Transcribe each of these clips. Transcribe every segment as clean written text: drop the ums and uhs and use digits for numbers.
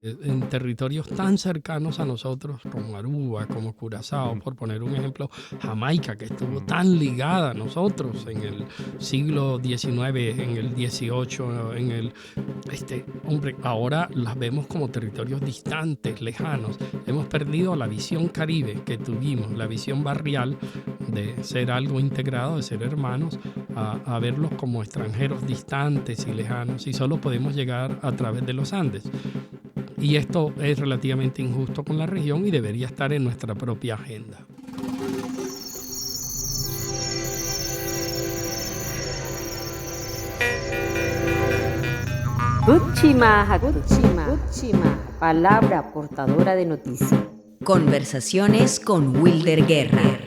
en territorios tan cercanos a nosotros como Aruba, como Curazao, Ujú, por poner un ejemplo, Jamaica, que estuvo ujú, tan ligada a nosotros en el siglo XIX, en el XVIII, hombre, ahora las vemos como territorios distantes, lejanos. Hemos perdido la visión caribe que tuvimos, la visión barrial de ser algo integrado, de ser hermanos, a verlos como extranjeros distantes y lejanos, y solo podemos llegar a través de los Andes. Y esto es relativamente injusto con la región y debería estar en nuestra propia agenda. Kuchima, palabra portadora de noticias. Conversaciones con Wilder Guerra.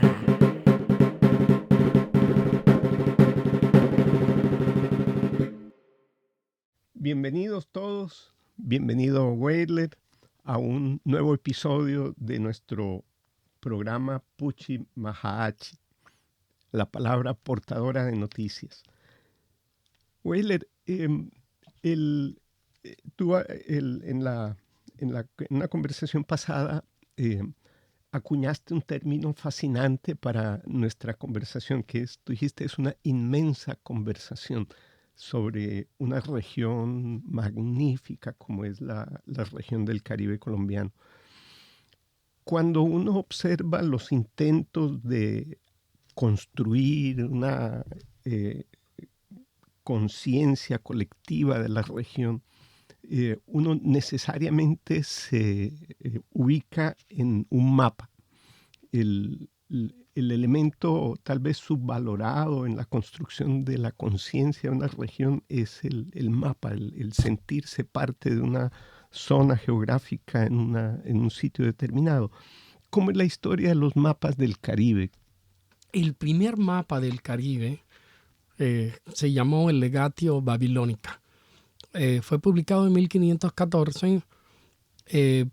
Bienvenidos todos, bienvenido Weiler a un nuevo episodio de nuestro programa Puchi Mahachi, la palabra portadora de noticias. Weiler, en una conversación pasada acuñaste un término fascinante para nuestra conversación, que es, tú dijiste, es una inmensa conversación sobre una región magnífica como es la región del Caribe colombiano. Cuando uno observa los intentos de construir una conciencia colectiva de la región, uno necesariamente se ubica en un mapa. El elemento tal vez subvalorado en la construcción de la conciencia de una región es el mapa, el sentirse parte de una zona geográfica en un sitio determinado. ¿Cómo es la historia de los mapas del Caribe? El primer mapa del Caribe se llamó el Legatio Babilónica. Fue publicado en 1514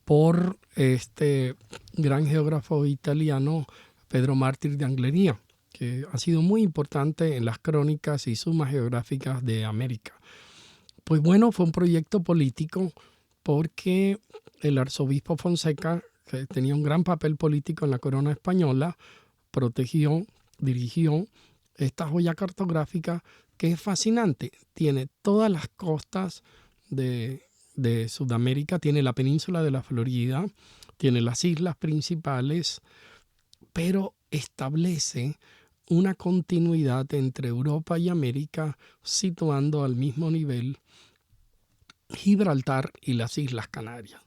por este gran geógrafo italiano Pedro Mártir de Anglería, que ha sido muy importante en las crónicas y sumas geográficas de América. Pues bueno, fue un proyecto político porque el arzobispo Fonseca, que tenía un gran papel político en la corona española, protegió, dirigió esta joya cartográfica que es fascinante. Tiene todas las costas de Sudamérica, tiene la península de la Florida, tiene las islas principales, pero establece una continuidad entre Europa y América, situando al mismo nivel Gibraltar y las Islas Canarias.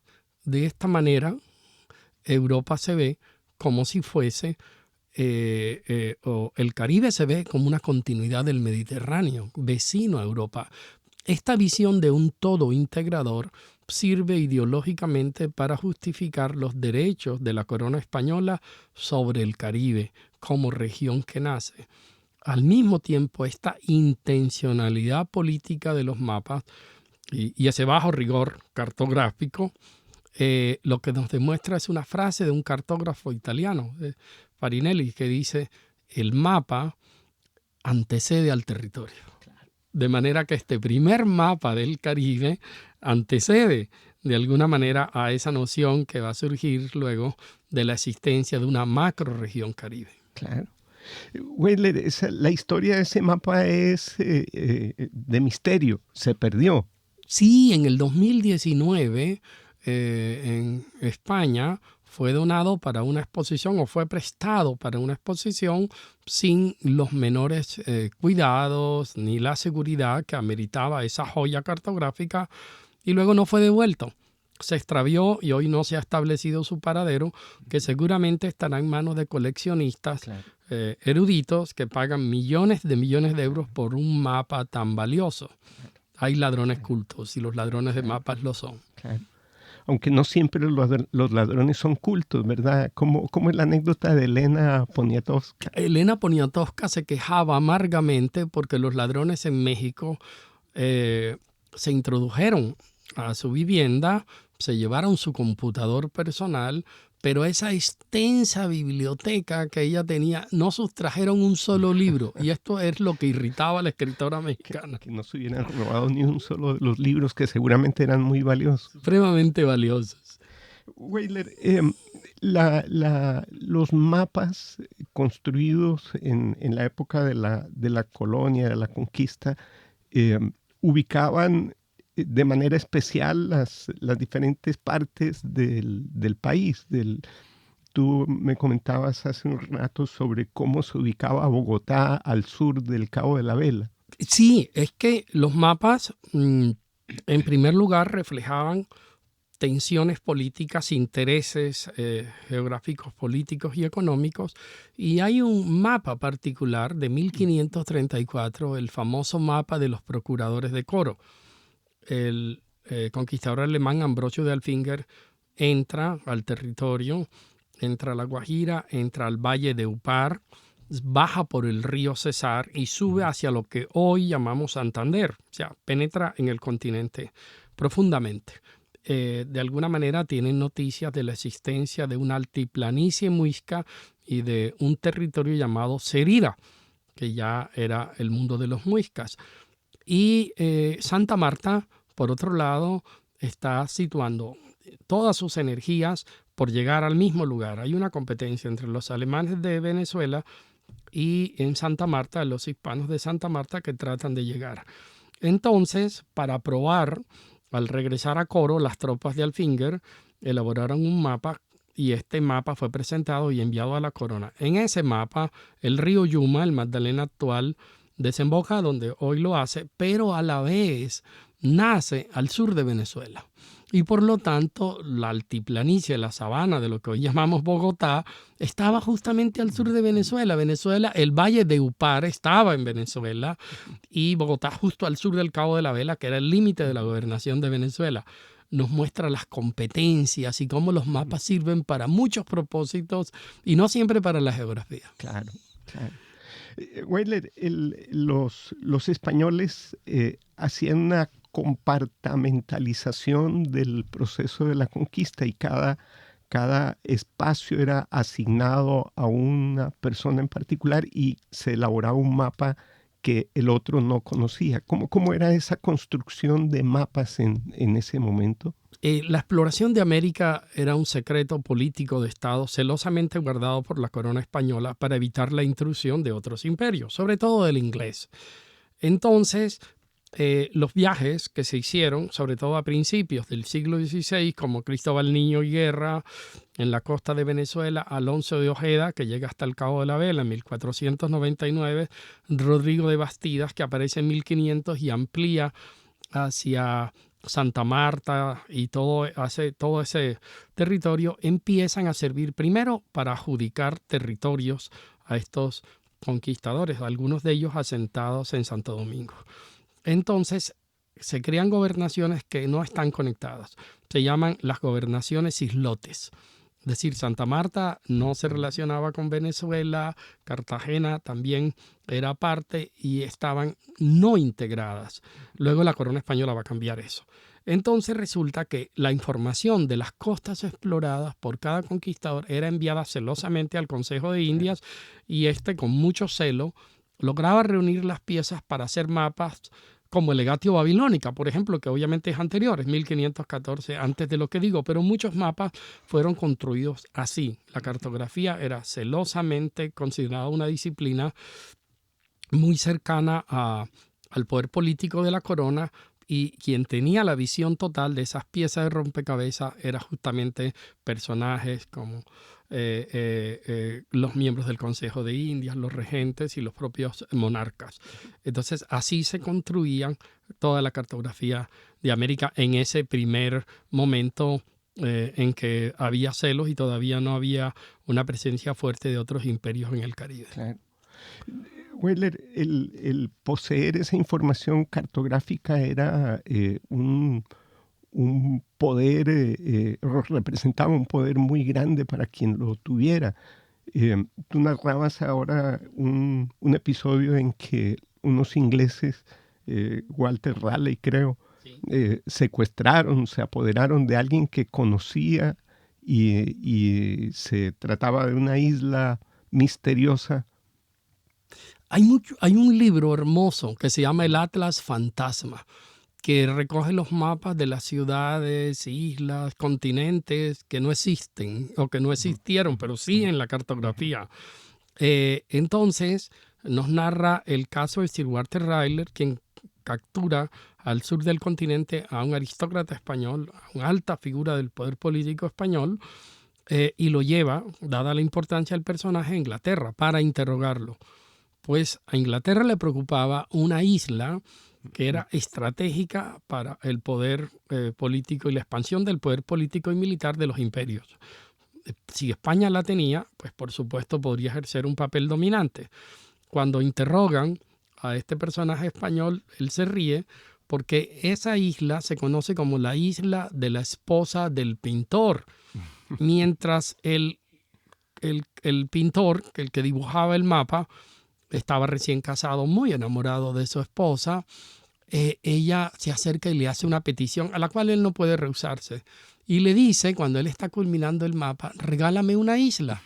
De esta manera, Europa se ve como si fuese, o el Caribe se ve como una continuidad del Mediterráneo, vecino a Europa. Esta visión de un todo integrador sirve ideológicamente para justificar los derechos de la corona española sobre el Caribe como región que nace. Al mismo tiempo, esta intencionalidad política de los mapas y ese bajo rigor cartográfico, lo que nos demuestra es una frase de un cartógrafo italiano, Farinelli, que dice: el mapa antecede al territorio. De manera que este primer mapa del Caribe antecede de alguna manera a esa noción que va a surgir luego de la existencia de una macrorregión Caribe. Claro. Weiler, la historia de ese mapa es de misterio, se perdió. Sí, en el 2019 en España fue donado para una exposición o fue prestado para una exposición sin los menores cuidados ni la seguridad que ameritaba esa joya cartográfica y luego no fue devuelto. Se extravió y hoy no se ha establecido su paradero, que seguramente estará en manos de coleccionistas Claro. eruditos que pagan millones de euros por un mapa tan valioso. Hay ladrones cultos y los ladrones de mapas lo son. Claro. Aunque no siempre los ladrones son cultos, ¿verdad? ¿Cómo es la anécdota de Elena Poniatowska? Elena Poniatowska se quejaba amargamente porque los ladrones en México se introdujeron a su vivienda, se llevaron su computador personal, pero esa extensa biblioteca que ella tenía, no sustrajeron un solo libro. Y esto es lo que irritaba a la escritora mexicana. Que no se hubieran robado ni un solo de los libros que seguramente eran muy valiosos. Supremamente valiosos. Weyler, los mapas construidos en la época de la colonia, de la conquista, ubicaban de manera especial las diferentes partes del país. Tú me comentabas hace un rato sobre cómo se ubicaba Bogotá al sur del Cabo de la Vela. Sí, es que los mapas, en primer lugar, reflejaban tensiones políticas, intereses geográficos, políticos y económicos. Y hay un mapa particular de 1534, el famoso mapa de los procuradores de Coro. El conquistador alemán Ambrosio de Alfinger entra al territorio, entra a La Guajira, entra al valle de Upar, baja por el río Cesar y sube hacia lo que hoy llamamos Santander. O sea, penetra en el continente profundamente. De alguna manera tienen noticias de la existencia de una altiplanicie muisca y de un territorio llamado Cerida, que ya era el mundo de los muiscas. Y Santa Marta, por otro lado, está situando todas sus energías por llegar al mismo lugar. Hay una competencia entre los alemanes de Venezuela y en Santa Marta, los hispanos de Santa Marta que tratan de llegar. Entonces, para probar, al regresar a Coro, las tropas de Alfinger elaboraron un mapa y este mapa fue presentado y enviado a la corona. En ese mapa, el río Yuma, el Magdalena actual, desemboca donde hoy lo hace, pero a la vez nace al sur de Venezuela. Y por lo tanto, la altiplanicie, la sabana de lo que hoy llamamos Bogotá, estaba justamente al sur de Venezuela. El valle de Upar estaba en Venezuela y Bogotá justo al sur del Cabo de la Vela, que era el límite de la gobernación de Venezuela. Nos muestra las competencias y cómo los mapas sirven para muchos propósitos y no siempre para la geografía. Claro, claro. Weyler, los españoles hacían una compartamentalización del proceso de la conquista y cada espacio era asignado a una persona en particular y se elaboraba un mapa que el otro no conocía. ¿Cómo era esa construcción de mapas en ese momento? La exploración de América era un secreto político de Estado celosamente guardado por la corona española para evitar la intrusión de otros imperios, sobre todo del inglés. Entonces, los viajes que se hicieron, sobre todo a principios del siglo XVI, como Cristóbal Niño y Guerra en la costa de Venezuela, Alonso de Ojeda, que llega hasta el Cabo de la Vela en 1499, Rodrigo de Bastidas, que aparece en 1500 y amplía hacia Santa Marta y todo ese territorio, empiezan a servir primero para adjudicar territorios a estos conquistadores, algunos de ellos asentados en Santo Domingo. Entonces se crean gobernaciones que no están conectadas. Se llaman las gobernaciones islotes. Es decir, Santa Marta no se relacionaba con Venezuela, Cartagena también era parte y estaban no integradas. Luego la corona española va a cambiar eso. Entonces resulta que la información de las costas exploradas por cada conquistador era enviada celosamente al Consejo de Indias y con mucho celo lograba reunir las piezas para hacer mapas como el Legatio Babilónica, por ejemplo, que obviamente es anterior, es 1514 antes de lo que digo, pero muchos mapas fueron construidos así. La cartografía era celosamente considerada una disciplina muy cercana al poder político de la corona, y quien tenía la visión total de esas piezas de rompecabezas era justamente personajes como los miembros del Consejo de Indias, los regentes y los propios monarcas. Entonces, así se construían toda la cartografía de América en ese primer momento en que había celos y todavía no había una presencia fuerte de otros imperios en el Caribe. Claro. Weyler, el poseer esa información cartográfica era un poder, representaba un poder muy grande para quien lo tuviera. Tú narrabas ahora un episodio en que unos ingleses, Walter Raleigh creo, sí, secuestraron, se apoderaron de alguien que conocía y se trataba de una isla misteriosa. Hay un libro hermoso que se llama El Atlas Fantasma, que recoge los mapas de las ciudades, islas, continentes que no existen o que no existieron, pero sí en la cartografía. Entonces nos narra el caso de Sir Walter Raleigh, quien captura al sur del continente a un aristócrata español, a una alta figura del poder político español, y lo lleva, dada la importancia del personaje, a Inglaterra para interrogarlo. Pues a Inglaterra le preocupaba una isla que era estratégica para el poder político y la expansión del poder político y militar de los imperios. Si España la tenía, pues por supuesto podría ejercer un papel dominante. Cuando interrogan a este personaje español, él se ríe porque esa isla se conoce como la isla de la esposa del pintor, mientras el pintor, el que dibujaba el mapa, estaba recién casado, muy enamorado de su esposa. Ella se acerca y le hace una petición a la cual él no puede rehusarse. Y le dice, cuando él está culminando el mapa, regálame una isla.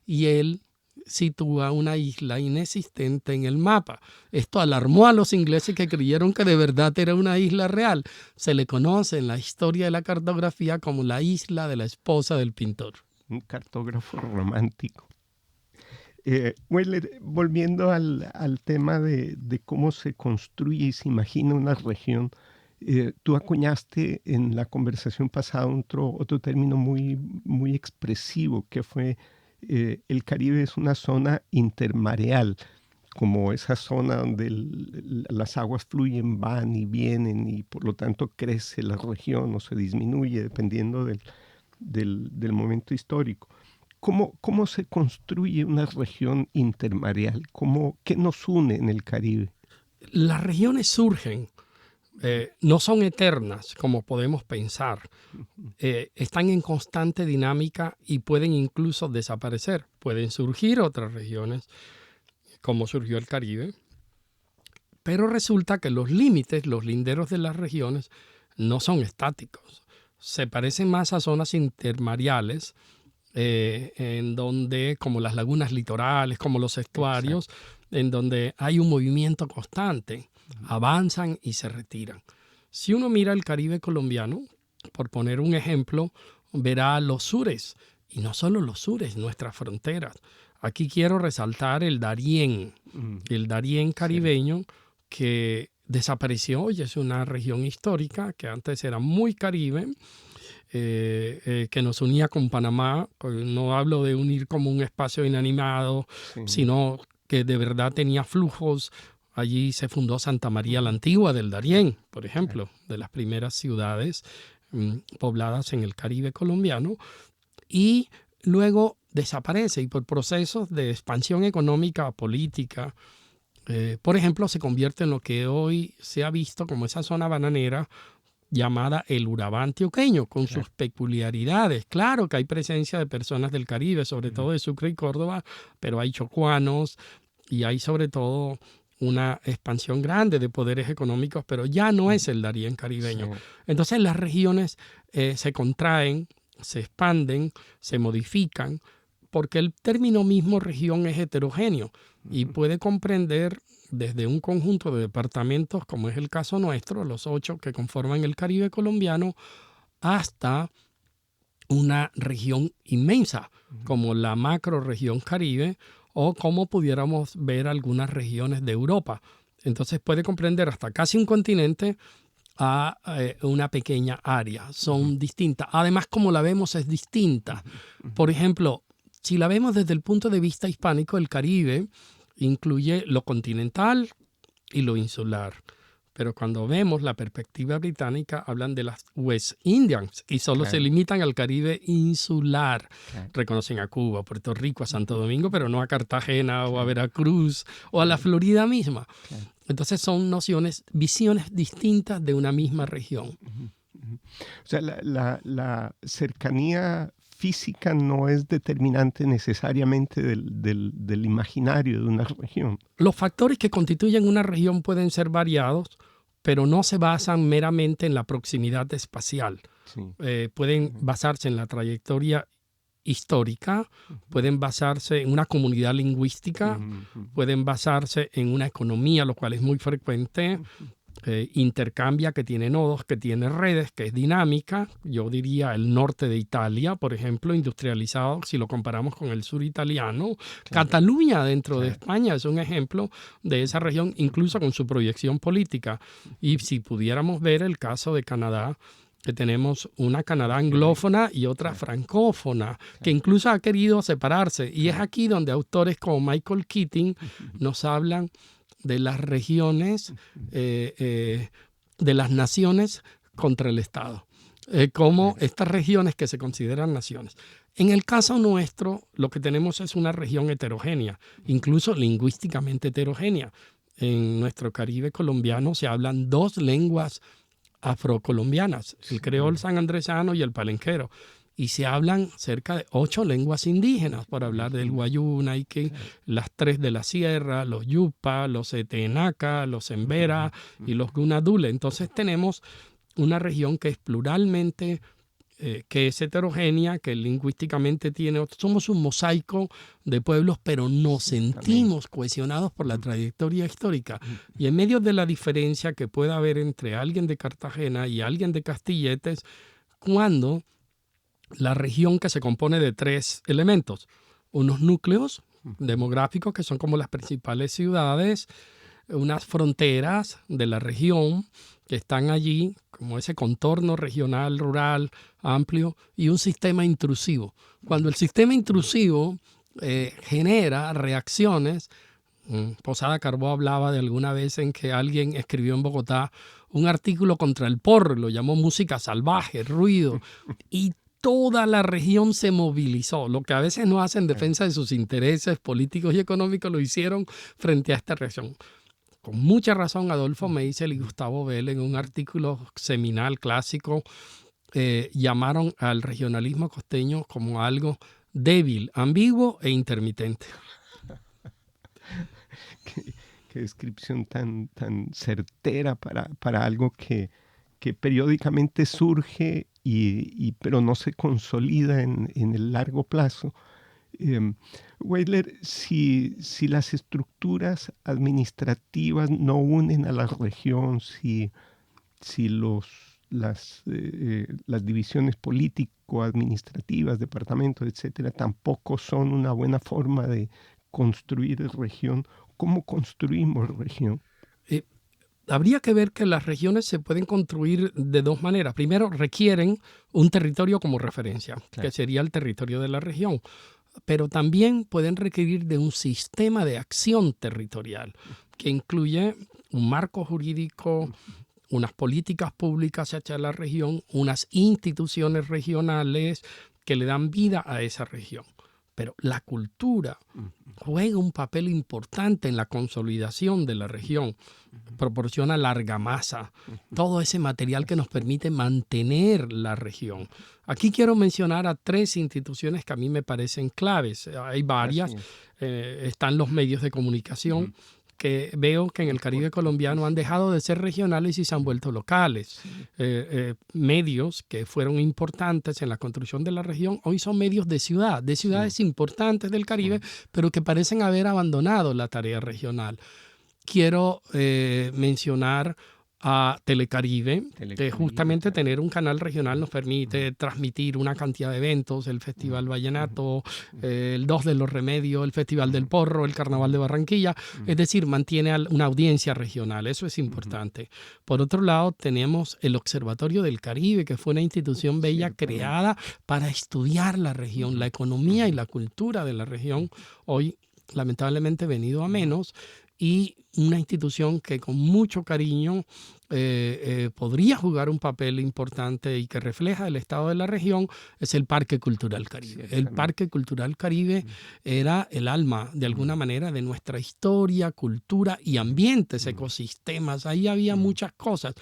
Y él sitúa una isla inexistente en el mapa. Esto alarmó a los ingleses que creyeron que de verdad era una isla real. Se le conoce en la historia de la cartografía como la isla de la esposa del pintor. Un cartógrafo romántico. Volviendo al tema de cómo se construye y se imagina una región, tú acuñaste en la conversación pasada otro término muy expresivo, que fue el Caribe es una zona intermareal, como esa zona donde las aguas fluyen, van y vienen, y por lo tanto crece la región o se disminuye dependiendo del momento histórico. ¿Cómo se construye una región intermareal? ¿Qué nos une en el Caribe? Las regiones surgen, no son eternas como podemos pensar. Están en constante dinámica y pueden incluso desaparecer. Pueden surgir otras regiones, como surgió el Caribe. Pero resulta que los límites, los linderos de las regiones, no son estáticos. Se parecen más a zonas intermareales, en donde, como las lagunas litorales, como los estuarios, en donde hay un movimiento constante, avanzan y se retiran. Si uno mira el Caribe colombiano, por poner un ejemplo, verá los sures, y no solo los sures, nuestras fronteras. Aquí quiero resaltar el Darién caribeño, que desapareció y es una región histórica que antes era muy Caribe, que nos unía con Panamá. No hablo de unir como un espacio inanimado, sino que de verdad tenía flujos. Allí se fundó Santa María la Antigua del Darién, por ejemplo, de las primeras ciudades pobladas en el Caribe colombiano, y luego desaparece y por procesos de expansión económica, política, por ejemplo, se convierte en lo que hoy se ha visto como esa zona bananera llamada el Urabá antioqueño, con sus peculiaridades. Claro que hay presencia de personas del Caribe, sobre todo de Sucre y Córdoba, pero hay chocuanos y hay sobre todo una expansión grande de poderes económicos, pero ya no es el Darién caribeño. Sí. Entonces las regiones se contraen, se expanden, se modifican, porque el término mismo región es heterogéneo y puede comprender desde un conjunto de departamentos, como es el caso nuestro, los 8 que conforman el Caribe colombiano, hasta una región inmensa, como la macrorregión Caribe, o como pudiéramos ver algunas regiones de Europa. Entonces puede comprender hasta casi un continente a una pequeña área. Son distintas. Además, como la vemos, es distinta. Por ejemplo, si la vemos desde el punto de vista hispánico, el Caribe incluye lo continental y lo insular. Pero cuando vemos la perspectiva británica, hablan de las West Indies y solo se limitan al Caribe insular. Reconocen a Cuba, a Puerto Rico, a Santo Domingo, pero no a Cartagena o a Veracruz o a la Florida misma. Entonces son visiones distintas de una misma región. O sea, la cercanía física no es determinante necesariamente del imaginario de una región. Los factores que constituyen una región pueden ser variados, pero no se basan meramente en la proximidad espacial. Sí. Pueden basarse en la trayectoria histórica, pueden basarse en una comunidad lingüística, pueden basarse en una economía, lo cual es muy frecuente, intercambia, que tiene nodos, que tiene redes, que es dinámica. Yo diría el norte de Italia, por ejemplo, industrializado, si lo comparamos con el sur italiano. Claro. Cataluña dentro de España es un ejemplo de esa región, incluso con su proyección política. Y si pudiéramos ver el caso de Canadá, que tenemos una Canadá anglófona y otra francófona, que incluso ha querido separarse. Y es aquí donde autores como Michael Keating nos hablan de las regiones, de las naciones contra el Estado, como estas regiones que se consideran naciones. En el caso nuestro, lo que tenemos es una región heterogénea, incluso lingüísticamente heterogénea. En nuestro Caribe colombiano se hablan 2 lenguas afrocolombianas, el creol sanandresano y el palenquero. Y se hablan cerca de 8 lenguas indígenas, por hablar del guayú, que las 3 de la sierra, los yupa, los etenaca, los embera y los gunadule. Entonces tenemos una región que es pluralmente, que es heterogénea, que lingüísticamente somos un mosaico de pueblos, pero nos sentimos cohesionados por la trayectoria histórica. Y en medio de la diferencia que pueda haber entre alguien de Cartagena y alguien de Castilletes, cuando la región que se compone de 3 elementos, unos núcleos demográficos que son como las principales ciudades, unas fronteras de la región que están allí, como ese contorno regional, rural, amplio, y un sistema intrusivo. Cuando el sistema intrusivo genera reacciones, Posada Carbó hablaba de alguna vez en que alguien escribió en Bogotá un artículo contra el porro, lo llamó música salvaje, ruido, y toda la región se movilizó. Lo que a veces no hace en defensa de sus intereses políticos y económicos, lo hicieron frente a esta región. Con mucha razón, Adolfo Meisel y Gustavo Bell, en un artículo seminal clásico, llamaron al regionalismo costeño como algo débil, ambiguo e intermitente. Qué descripción tan certera para algo que periódicamente surge pero no se consolida en el largo plazo. Weiler, si las estructuras administrativas no unen a la región, si las divisiones político-administrativas, departamentos, etcétera, tampoco son una buena forma de construir región, ¿cómo construimos región? Habría que ver que las regiones se pueden construir de 2 maneras. Primero, requieren un territorio como referencia, que sería el territorio de la región. Pero también pueden requerir de un sistema de acción territorial que incluye un marco jurídico, unas políticas públicas hacia la región, unas instituciones regionales que le dan vida a esa región. Pero la cultura juega un papel importante en la consolidación de la región, proporciona la argamasa, todo ese material que nos permite mantener la región. Aquí quiero mencionar a 3 instituciones que a mí me parecen claves. Hay varias, están los medios de comunicación, que veo que en el Caribe colombiano han dejado de ser regionales y se han vuelto locales. Medios que fueron importantes en la construcción de la región, hoy son medios de ciudades importantes del Caribe, pero que parecen haber abandonado la tarea regional. Quiero mencionar a Telecaribe, que justamente tener un canal regional nos permite transmitir una cantidad de eventos, el Festival Vallenato, el 2 de los Remedios, el Festival del Porro, el Carnaval de Barranquilla, es decir, mantiene una audiencia regional, eso es importante. Por otro lado, tenemos el Observatorio del Caribe, que fue una institución bella creada para estudiar la región, la economía y la cultura de la región, hoy lamentablemente venido a menos, y una institución que con mucho cariño podría jugar un papel importante y que refleja el estado de la región es el Parque Cultural Caribe. El Parque Cultural Caribe era el alma, de alguna manera, de nuestra historia, cultura y ambientes, ecosistemas. Ahí había muchas cosas.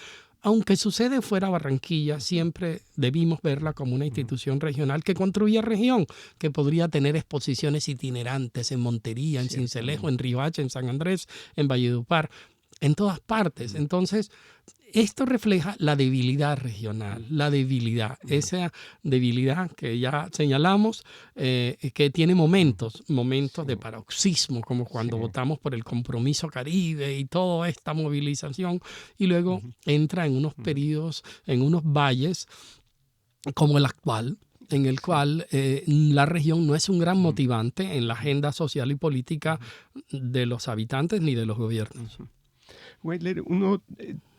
Aunque su sede fuera Barranquilla, siempre debimos verla como una institución regional que construía región, que podría tener exposiciones itinerantes en Montería, en Sincelejo, en Riohacha, en San Andrés, en Valledupar. en todas partes. Entonces, esto refleja la debilidad regional, esa debilidad que ya señalamos, que tiene momentos de paroxismo, como cuando votamos por el Compromiso Caribe y toda esta movilización, y luego entra en unos periodos, en unos valles como el actual, en el cual la región no es un gran motivante en la agenda social y política de los habitantes ni de los gobiernos. Weidler, uno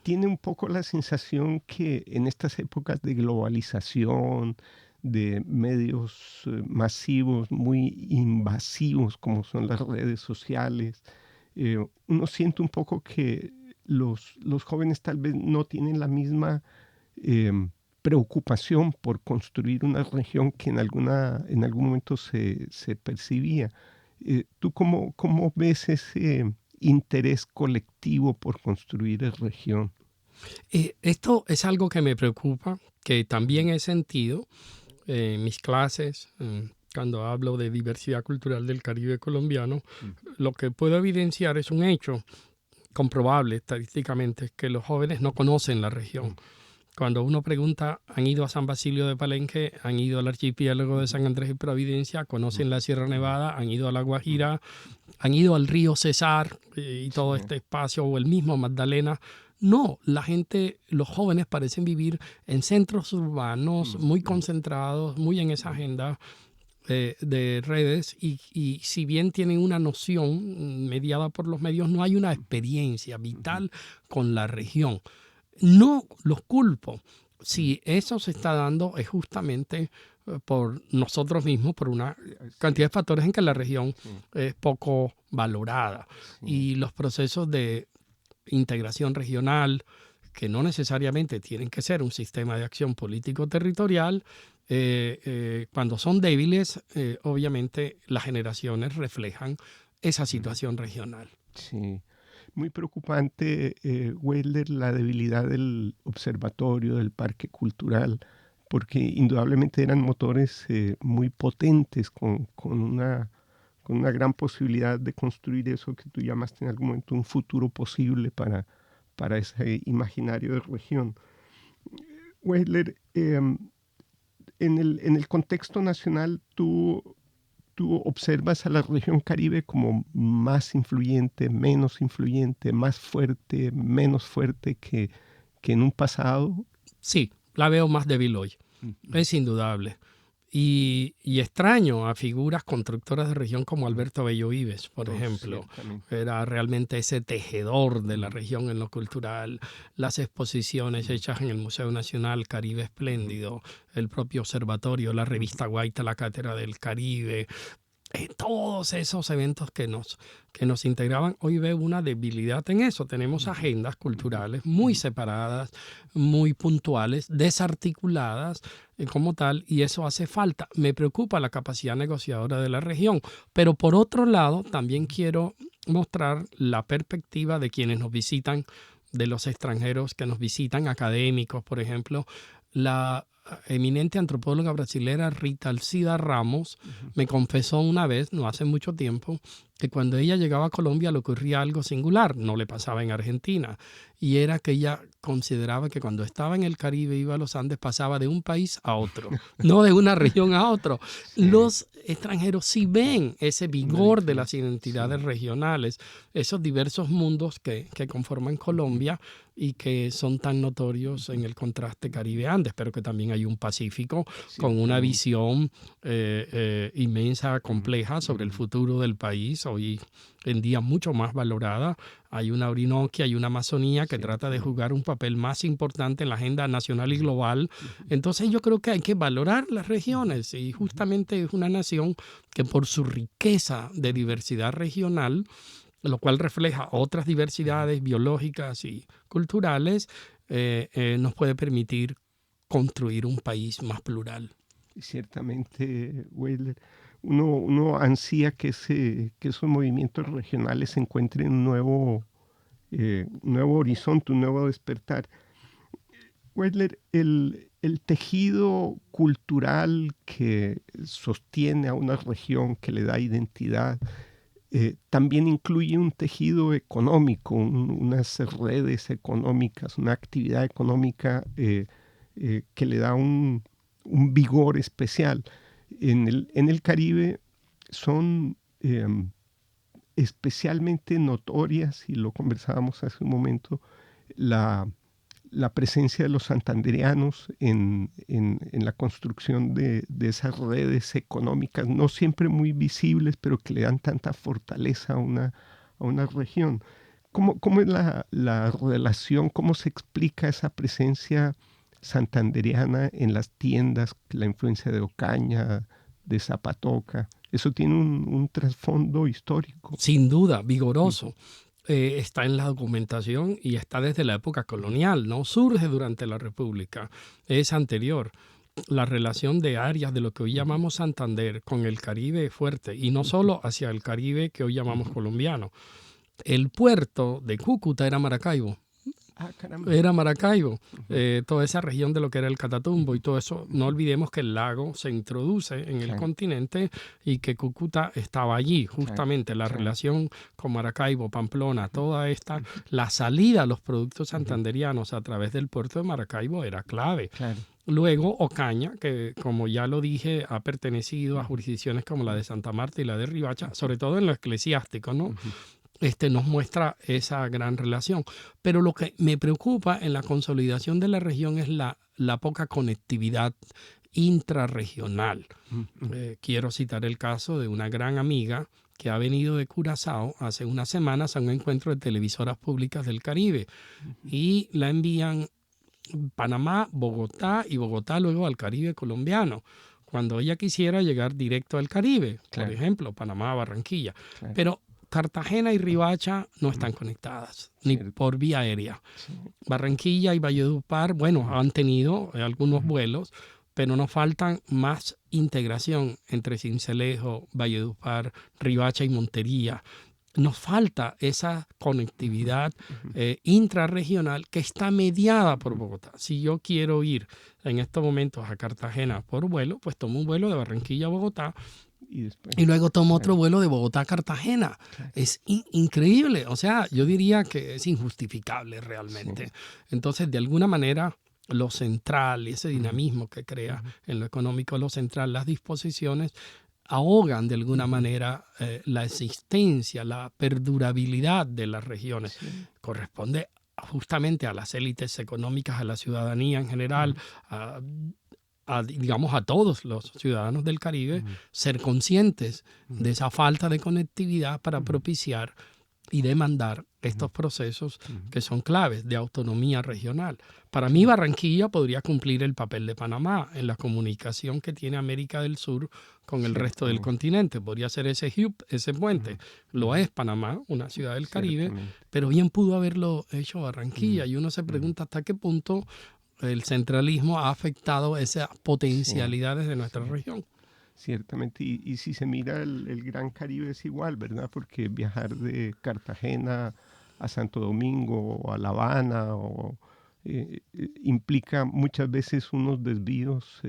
tiene un poco la sensación que en estas épocas de globalización, de medios masivos muy invasivos como son las redes sociales, uno siente un poco que los jóvenes tal vez no tienen la misma preocupación por construir una región que en algún momento se percibía. ¿Tú cómo ves ese interés colectivo por construir región? Esto es algo que me preocupa, que también he sentido en mis clases, cuando hablo de diversidad cultural del Caribe colombiano. Lo que puedo evidenciar es un hecho comprobable estadísticamente, que los jóvenes no conocen la región. Cuando uno pregunta, ¿han ido a San Basilio de Palenque? ¿Han ido al archipiélago de San Andrés y Providencia? ¿Conocen la Sierra Nevada? ¿Han ido a La Guajira? ¿Han ido al río Cesar y todo este espacio, o el mismo Magdalena? No, la gente, los jóvenes parecen vivir en centros urbanos muy concentrados, muy en esa agenda de redes, y si bien tienen una noción mediada por los medios, no hay una experiencia vital con la región. No los culpo. Si eso se está dando es justamente por nosotros mismos, por una cantidad de factores en que la región es poco valorada. Y los procesos de integración regional, que no necesariamente tienen que ser un sistema de acción político-territorial, cuando son débiles, obviamente las generaciones reflejan esa situación regional. Sí. Muy preocupante, Weidler, la debilidad del observatorio, del parque cultural, porque indudablemente eran motores muy potentes con una gran posibilidad de construir eso que tú llamaste en algún momento un futuro posible para ese imaginario de región. Weidler, en el contexto nacional, tú observas a la región Caribe como más influyente, menos influyente, más fuerte, menos fuerte que en un pasado. Sí, la veo más débil hoy. Es indudable. Y extraño a figuras constructoras de región como Alberto Bello Vives, por ejemplo. Era realmente ese tejedor de la región en lo cultural. Las exposiciones hechas en el Museo Nacional Caribe Espléndido, el propio observatorio, la revista Guaita, la Cátedra del Caribe, todos esos eventos que nos integraban. Hoy veo una debilidad en eso. Tenemos agendas culturales muy separadas, muy puntuales, desarticuladas como tal, y eso hace falta. Me preocupa la capacidad negociadora de la región, pero por otro lado también quiero mostrar la perspectiva de quienes nos visitan, de los extranjeros que nos visitan, académicos, por ejemplo. La eminente antropóloga brasilera Rita Alcida Ramos me confesó una vez, no hace mucho tiempo, que cuando ella llegaba a Colombia le ocurría algo singular, no le pasaba en Argentina, y era que ella consideraba que cuando estaba en el Caribe, iba a los Andes, pasaba de un país a otro, no de una región a otro. Los extranjeros sí ven ese vigor de las identidades regionales, esos diversos mundos que conforman Colombia y que son tan notorios en el contraste Caribe-Andes, pero que también hay un Pacífico con una visión inmensa, compleja sobre el futuro del país, hoy en día mucho más valorada. Hay una Orinoquia, hay una Amazonía que trata de jugar un papel más importante en la agenda nacional y global. Entonces yo creo que hay que valorar las regiones, y justamente es una nación que por su riqueza de diversidad regional, lo cual refleja otras diversidades biológicas y culturales, nos puede permitir construir un país más plural. Ciertamente, Weidler, uno ansía que esos movimientos regionales se encuentren un nuevo horizonte, un nuevo despertar. Weidler, el tejido cultural que sostiene a una región, que le da identidad, también incluye un tejido económico, unas redes económicas, una actividad económica que le da un vigor especial. En el Caribe son especialmente notorias, y lo conversábamos hace un momento, la presencia de los santandereanos en la construcción de esas redes económicas, no siempre muy visibles, pero que le dan tanta fortaleza a una región. ¿Cómo es la relación, cómo se explica esa presencia santandereana en las tiendas, la influencia de Ocaña, de Zapatoca? Eso tiene un trasfondo histórico. Sin duda, vigoroso. Está en la documentación y está desde la época colonial, no surge durante la República, es anterior. La relación de áreas de lo que hoy llamamos Santander con el Caribe es fuerte, y no solo hacia el Caribe que hoy llamamos colombiano. El puerto de Cúcuta era Maracaibo. Era Maracaibo, toda esa región de lo que era el Catatumbo y todo eso. No olvidemos que el lago se introduce en el continente y que Cúcuta estaba allí, justamente. La relación con Maracaibo, Pamplona, toda esta, la salida a los productos santanderianos a través del puerto de Maracaibo era clave. Luego Ocaña, que como ya lo dije, ha pertenecido a jurisdicciones como la de Santa Marta y la de Riohacha, sobre todo en lo eclesiástico, ¿no? Nos muestra esa gran relación. Pero lo que me preocupa en la consolidación de la región es la poca conectividad intrarregional. Quiero citar el caso de una gran amiga que ha venido de Curazao hace unas semanas a un encuentro de televisoras públicas del Caribe y la envían Panamá, Bogotá y Bogotá luego al Caribe colombiano. Cuando ella quisiera llegar directo al Caribe, por ejemplo, Panamá, Barranquilla. Pero Cartagena y Riohacha no están conectadas, ni por vía aérea. Barranquilla y Valledupar, bueno, han tenido algunos vuelos, pero nos faltan más integración entre Sincelejo, Valledupar, Riohacha y Montería. Nos falta esa conectividad intrarregional que está mediada por Bogotá. Si yo quiero ir en estos momentos a Cartagena por vuelo, pues tomo un vuelo de Barranquilla a Bogotá, y luego tomo otro vuelo de Bogotá a Cartagena. Es increíble. O sea, yo diría que es injustificable realmente. Entonces, de alguna manera, lo central y ese dinamismo que crea en lo económico, lo central, las disposiciones, ahogan de alguna manera la existencia, la perdurabilidad de las regiones. Corresponde justamente a las élites económicas, a la ciudadanía en general, digamos a todos los ciudadanos del Caribe, ser conscientes de esa falta de conectividad para propiciar y demandar estos procesos que son claves de autonomía regional. Para mí, Barranquilla podría cumplir el papel de Panamá en la comunicación que tiene América del Sur con el resto del continente. Podría ser ese hub, ese puente. Lo es Panamá, una ciudad del Caribe, pero bien pudo haberlo hecho Barranquilla. Y uno se pregunta hasta qué punto el centralismo ha afectado esas potencialidades de nuestra región. Ciertamente, y si se mira el Gran Caribe es igual, ¿verdad? Porque viajar de Cartagena a Santo Domingo o a La Habana implica muchas veces unos desvíos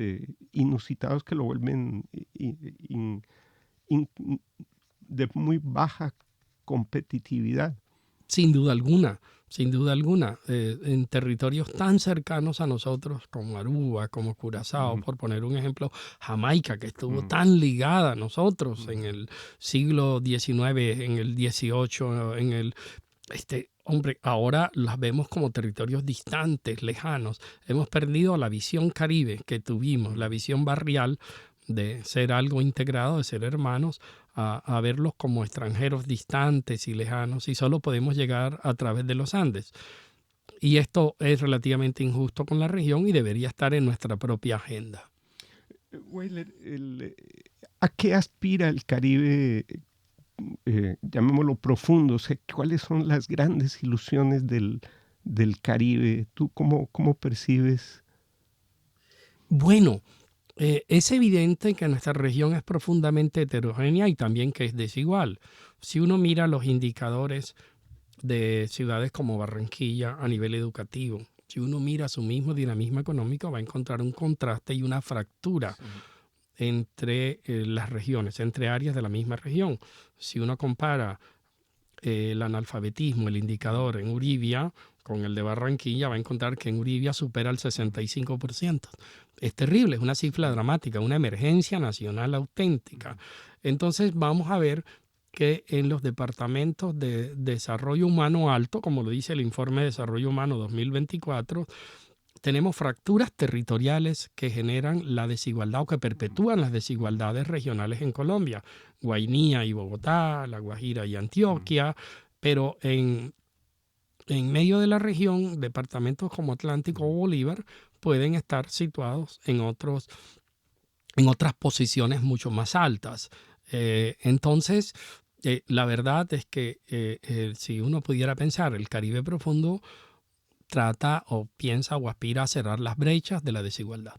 inusitados que lo vuelven de muy baja competitividad. Sin duda alguna. Sin duda alguna, en territorios tan cercanos a nosotros como Aruba, como Curazao, por poner un ejemplo, Jamaica, que estuvo tan ligada a nosotros en el siglo XIX, en el XVIII, hombre, ahora las vemos como territorios distantes, lejanos. Hemos perdido la visión caribe que tuvimos, la visión barrial de ser algo integrado, de ser hermanos, a verlos como extranjeros distantes y lejanos, y solo podemos llegar a través de los Andes. Y esto es relativamente injusto con la región y debería estar en nuestra propia agenda. Weiler, ¿a qué aspira el Caribe? Llamémoslo profundo. O sea, ¿cuáles son las grandes ilusiones del Caribe? ¿Tú cómo percibes? Bueno, es evidente que nuestra región es profundamente heterogénea y también que es desigual. Si uno mira los indicadores de ciudades como Barranquilla a nivel educativo, si uno mira su mismo dinamismo económico, va a encontrar un contraste y una fractura entre las regiones, entre áreas de la misma región. Si uno compara el analfabetismo, el indicador en Uribia con el de Barranquilla, va a encontrar que en Uribia supera el 65%. Es terrible, es una cifra dramática, una emergencia nacional auténtica. Entonces vamos a ver que en los departamentos de desarrollo humano alto, como lo dice el informe de desarrollo humano 2024, tenemos fracturas territoriales que generan la desigualdad o que perpetúan las desigualdades regionales en Colombia. Guainía y Bogotá, La Guajira y Antioquia, pero en medio de la región, departamentos como Atlántico o Bolívar pueden estar situados en otras posiciones mucho más altas. Entonces, la verdad es que si uno pudiera pensar, el Caribe profundo trata o piensa o aspira a cerrar las brechas de la desigualdad.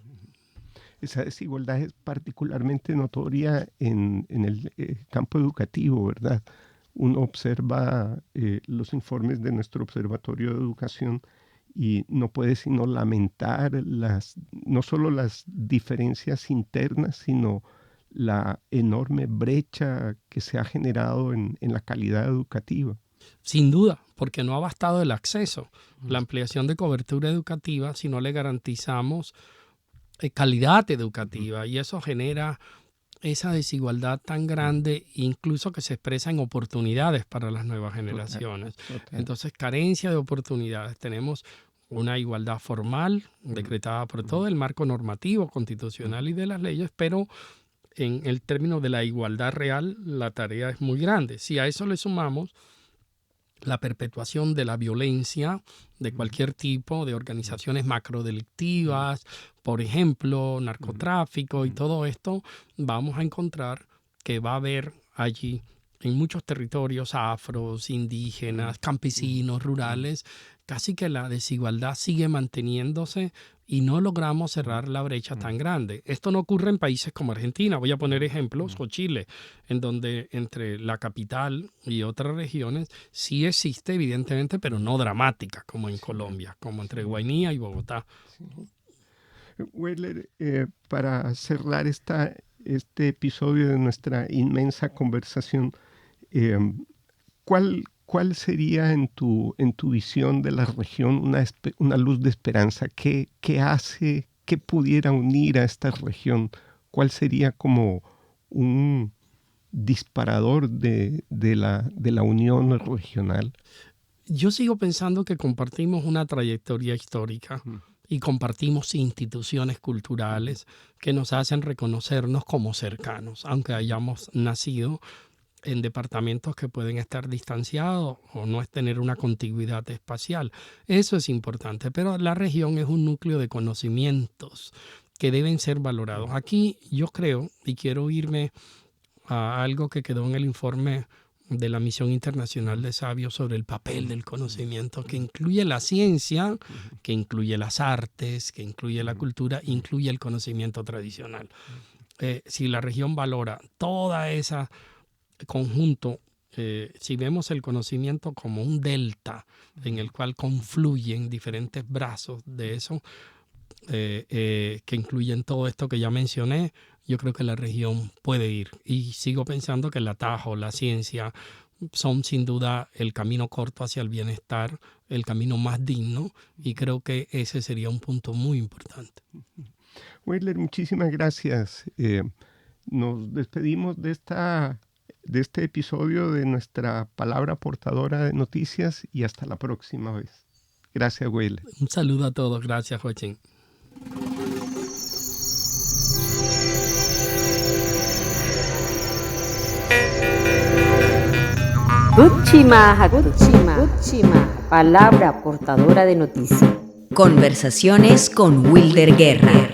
Esa desigualdad es particularmente notoria en el campo educativo, ¿verdad? Uno observa los informes de nuestro Observatorio de Educación y no puede sino lamentar no solo las diferencias internas, sino la enorme brecha que se ha generado en la calidad educativa. Sin duda, porque no ha bastado el acceso, la ampliación de cobertura educativa si no le garantizamos calidad educativa, y eso genera esa desigualdad tan grande, incluso que se expresa en oportunidades para las nuevas generaciones. Entonces, carencia de oportunidades. Tenemos una igualdad formal decretada por todo el marco normativo, constitucional y de las leyes, pero en el término de la igualdad real, la tarea es muy grande. Si a eso le sumamos la perpetuación de la violencia de cualquier tipo, de organizaciones macrodelictivas, por ejemplo, narcotráfico y todo esto, vamos a encontrar que va a haber allí en muchos territorios afros, indígenas, campesinos, rurales, casi que la desigualdad sigue manteniéndose y no logramos cerrar la brecha tan grande. Esto no ocurre en países como Argentina. Voy a poner ejemplos, o Chile, en donde entre la capital y otras regiones sí existe, evidentemente, pero no dramática, como en Colombia, como entre Guainía y Bogotá. Weyler, para cerrar este episodio de nuestra inmensa conversación, ¿cuál sería en tu visión de la región una luz de esperanza? ¿Qué hace que pudiera unir a esta región? ¿Cuál sería como un disparador de la unión regional? Yo sigo pensando que compartimos una trayectoria histórica y compartimos instituciones culturales que nos hacen reconocernos como cercanos, aunque hayamos nacido en departamentos que pueden estar distanciados o no es tener una contigüidad espacial. Eso es importante, pero la región es un núcleo de conocimientos que deben ser valorados. Aquí yo creo, y quiero irme a algo que quedó en el informe de la Misión Internacional de Sabios sobre el papel del conocimiento, que incluye la ciencia, que incluye las artes, que incluye la cultura, incluye el conocimiento tradicional. Si la región valora toda esa conjunto, si vemos el conocimiento como un delta en el cual confluyen diferentes brazos de eso, que incluyen todo esto que ya mencioné, yo creo que la región puede ir. Y sigo pensando que el atajo, la ciencia, son sin duda el camino corto hacia el bienestar, el camino más digno, y creo que ese sería un punto muy importante. Weyler, muchísimas gracias. Nos despedimos de este episodio de nuestra palabra portadora de noticias y hasta la próxima vez. Gracias, Weyler. Un saludo a todos. Gracias, Joaquín. Cuchima, palabra portadora de noticias. Conversaciones con Wilder Guerra.